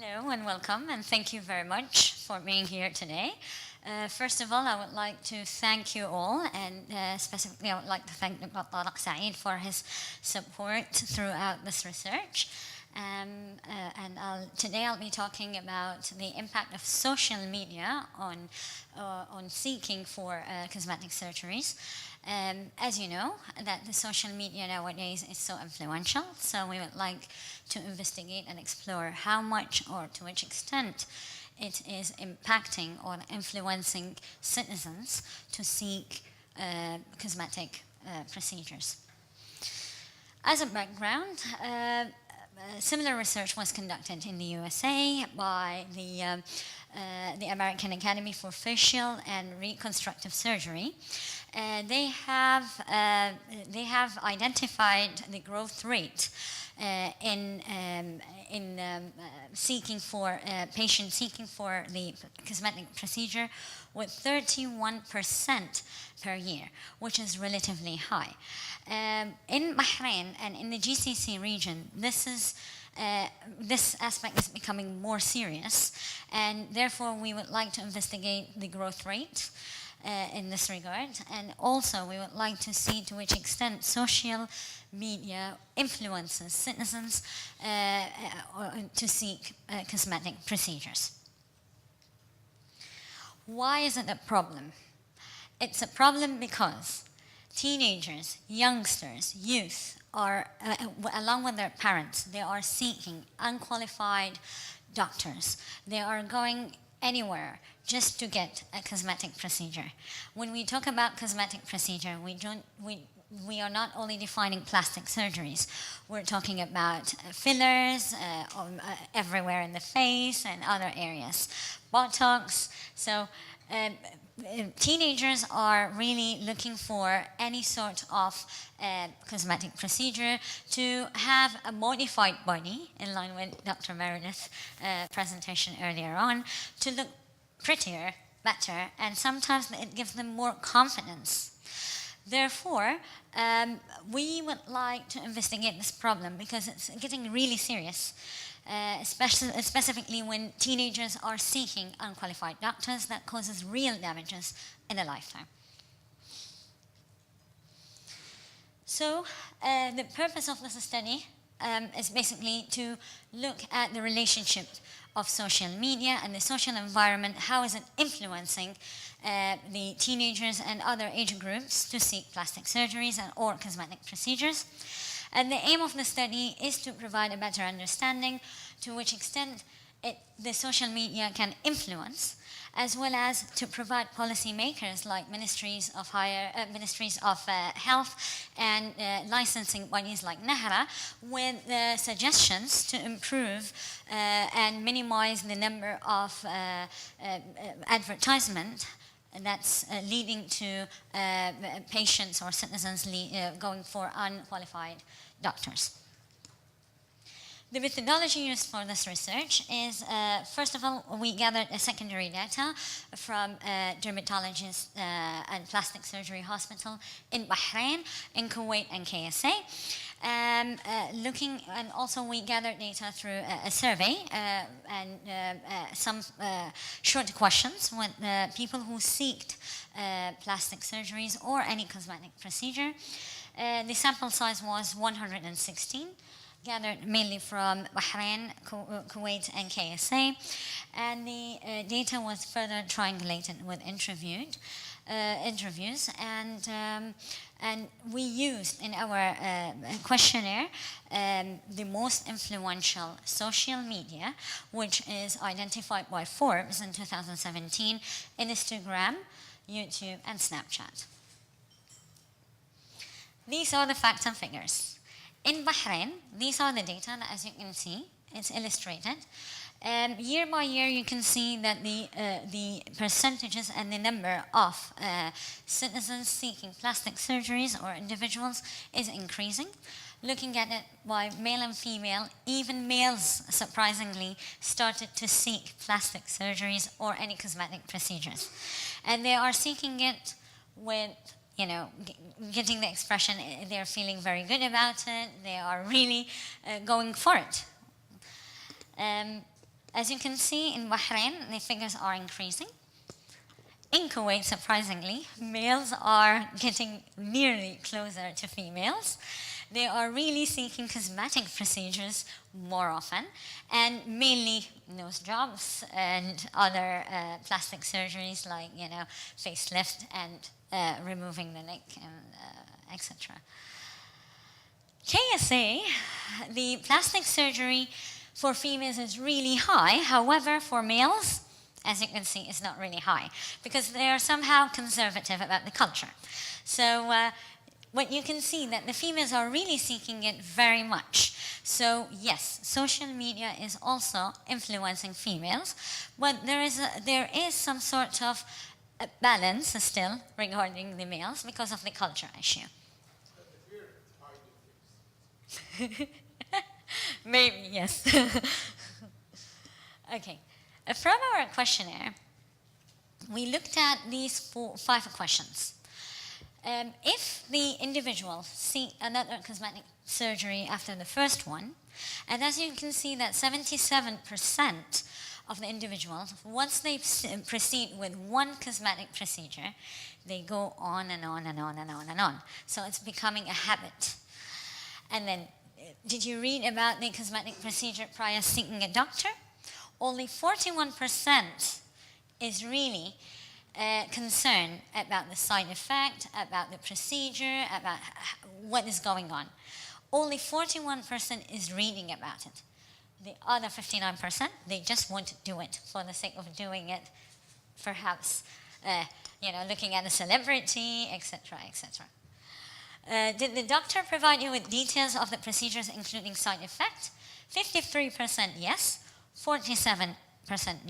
Hello and welcome, and thank you very much for being here today. First of all, I would like to thank you all, and specifically I would like to thank Dr. Tariq Saeed for his support throughout this research. Today I'll be talking about the impact of social media on seeking for cosmetic surgeries. As you know, that the social media nowadays is so influential, so we would like to investigate and explore how much or to which extent it is impacting or influencing citizens to seek cosmetic procedures. As a background, similar research was conducted in the USA by the American Academy for Facial and Reconstructive Surgery. They have identified the growth rate in seeking for patients seeking for the cosmetic procedure with 31% per year, which is relatively high. In Bahrain and in the GCC region, this aspect is becoming more serious, and therefore we would like to investigate the growth rate in this regard, and also we would like to see to which extent social media influences citizens to seek cosmetic procedures. Why is it a problem? It's a problem because teenagers, youngsters, youth are, along with their parents, they are seeking unqualified doctors. They are going anywhere just to get a cosmetic procedure. When we talk about cosmetic procedure, we are not only defining plastic surgeries. We're talking about fillers everywhere in the face and other areas, Botox. So teenagers are really looking for any sort of cosmetic procedure to have a modified body, in line with Dr. Meredith's presentation earlier on, to look prettier, better, and sometimes it gives them more confidence. Therefore, we would like to investigate this problem because it's getting really serious, specifically when teenagers are seeking unqualified doctors. That causes real damages in a lifetime. So the purpose of this study is basically to look at the relationship of social media and the social environment. How is it influencing the teenagers and other age groups to seek plastic surgeries or cosmetic procedures? And the aim of the study is to provide a better understanding to which extent the social media can influence, as well as to provide policymakers like ministries of health and licensing bodies like NAHRA with suggestions to improve and minimize the number of advertisement that's leading to patients or citizens going for unqualified doctors. The methodology used for this research is, first of all, we gathered secondary data from dermatologists and plastic surgery hospital in Bahrain, in Kuwait, and KSA. And also we gathered data through a survey and some short questions with people who seeked plastic surgeries or any cosmetic procedure. The sample size was 116. Gathered mainly from Bahrain, Kuwait, and KSA, and the data was further triangulated with interviews, and we used in our questionnaire the most influential social media, which is identified by Forbes in 2017, Instagram, YouTube, and Snapchat. These are the facts and figures. In Bahrain, these are the data, as you can see, it's illustrated. Year by year, you can see that the percentages and the number of citizens seeking plastic surgeries or individuals is increasing. Looking at it by male and female, even males, surprisingly, started to seek plastic surgeries or any cosmetic procedures. And they are seeking it with getting the expression, they're feeling very good about it, they are really going for it. As you can see, in Bahrain, the figures are increasing. In Kuwait, surprisingly, males are getting nearly closer to females. They are really seeking cosmetic procedures more often, and mainly nose jobs and other plastic surgeries like, facelift and removing the neck and etc. KSA, the plastic surgery for females is really high. However, for males, as you can see, it's not really high because they are somehow conservative about the culture. So what you can see that the females are really seeking it very much. So yes, social media is also influencing females, but there is some sort of balance still regarding the males because of the culture issue. Maybe, yes. Okay. From our questionnaire, we looked at these 5 questions. If the individual seek another cosmetic surgery after the first one, and as you can see that 77% of the individuals, once they proceed with one cosmetic procedure, they go on and on and on and on and on. So it's becoming a habit. And then, did you read about the cosmetic procedure prior seeking a doctor? Only 41% is really concerned about the side effect, about the procedure, about what is going on. Only 41% is reading about it. The other 59%, they just want to do it for the sake of doing it, perhaps, looking at a celebrity, etc., etc. Did the doctor provide you with details of the procedures, including side effects? 53% yes, 47%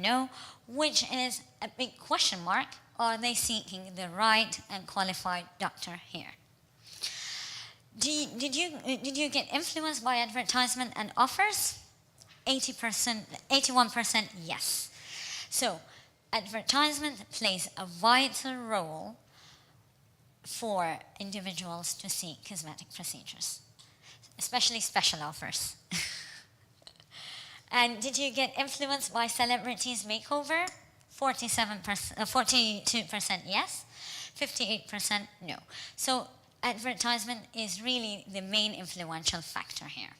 no, which is a big question mark. Are they seeking the right and qualified doctor here? Did you get influenced by advertisement and offers? 81% yes. So advertisement plays a vital role for individuals to seek cosmetic procedures, especially special offers. And did you get influenced by celebrities' makeover? 42% yes, 58% no. So advertisement is really the main influential factor here.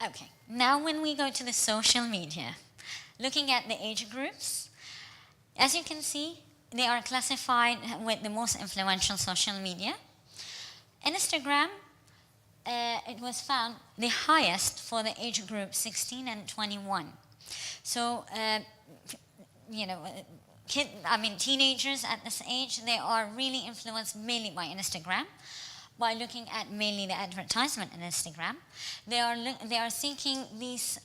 Okay, now when we go to the social media, looking at the age groups, as you can see, they are classified with the most influential social media. Instagram, it was found the highest for the age group 16 and 21. So, teenagers at this age, they are really influenced mainly by Instagram, by looking at mainly the advertisement on Instagram. They are seeking these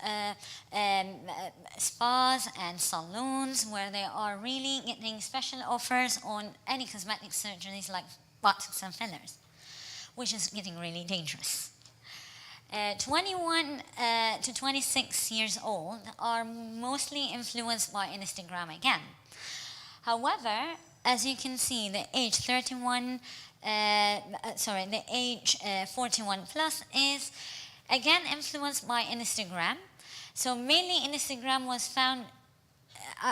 spas and salons where they are really getting special offers on any cosmetic surgeries like botox and fillers, which is getting really dangerous. 21 to 26 years old are mostly influenced by Instagram again. However, as you can see, the age 41 plus is again influenced by Instagram. So mainly Instagram was found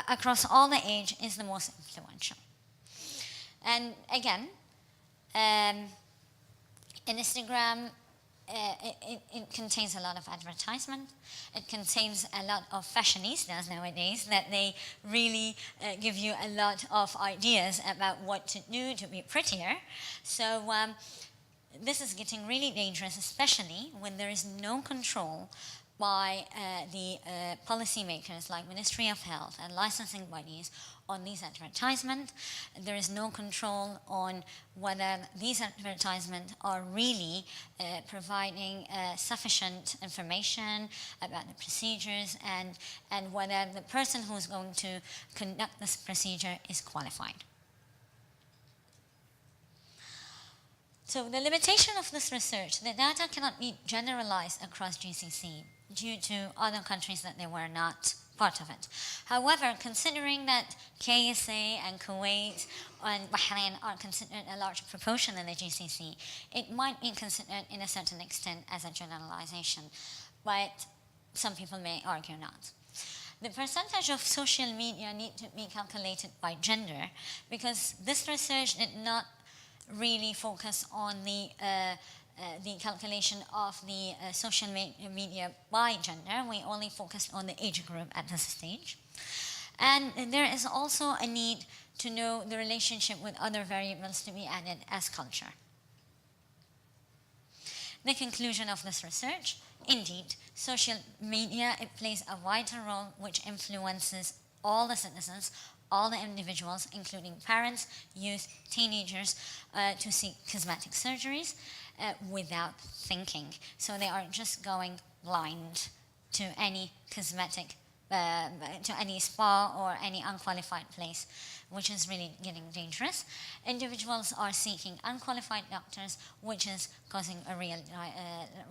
across all the age is the most influential. And again, Instagram, it contains a lot of advertisement. It contains a lot of fashionistas nowadays that they really give you a lot of ideas about what to do to be prettier. So this is getting really dangerous, especially when there is no control by the policymakers like Ministry of Health and licensing bodies on these advertisements. There is no control on whether these advertisements are really providing sufficient information about the procedures and whether the person who is going to conduct this procedure is qualified. So the limitation of this research, the data cannot be generalized across GCC due to other countries that they were not part of it. However, considering that KSA and Kuwait and Bahrain are considered a large proportion in the GCC, it might be considered in a certain extent as a generalization. But some people may argue not. The percentage of social media need to be calculated by gender, because this research did not really focus on the calculation of the social media by gender. We only focused on the age group at this stage. And there is also a need to know the relationship with other variables to be added as culture. The conclusion of this research: indeed, social media, it plays a vital role which influences all the citizens, all the individuals, including parents, youth, teenagers, to seek cosmetic surgeries without thinking. So they are just going blind to any cosmetic, to any spa or any unqualified place, which is really getting dangerous. Individuals are seeking unqualified doctors, which is causing a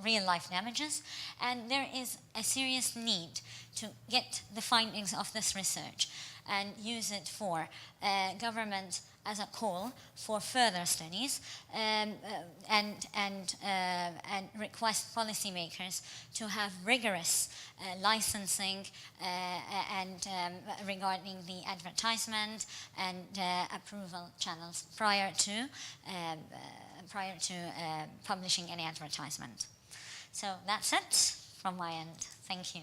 real life damages. And there is a serious need to get the findings of this research and use it for government as a call for further studies, and request policymakers to have rigorous licensing and regarding the advertisement and approval channels prior to publishing any advertisement. So that's it from my end. Thank you.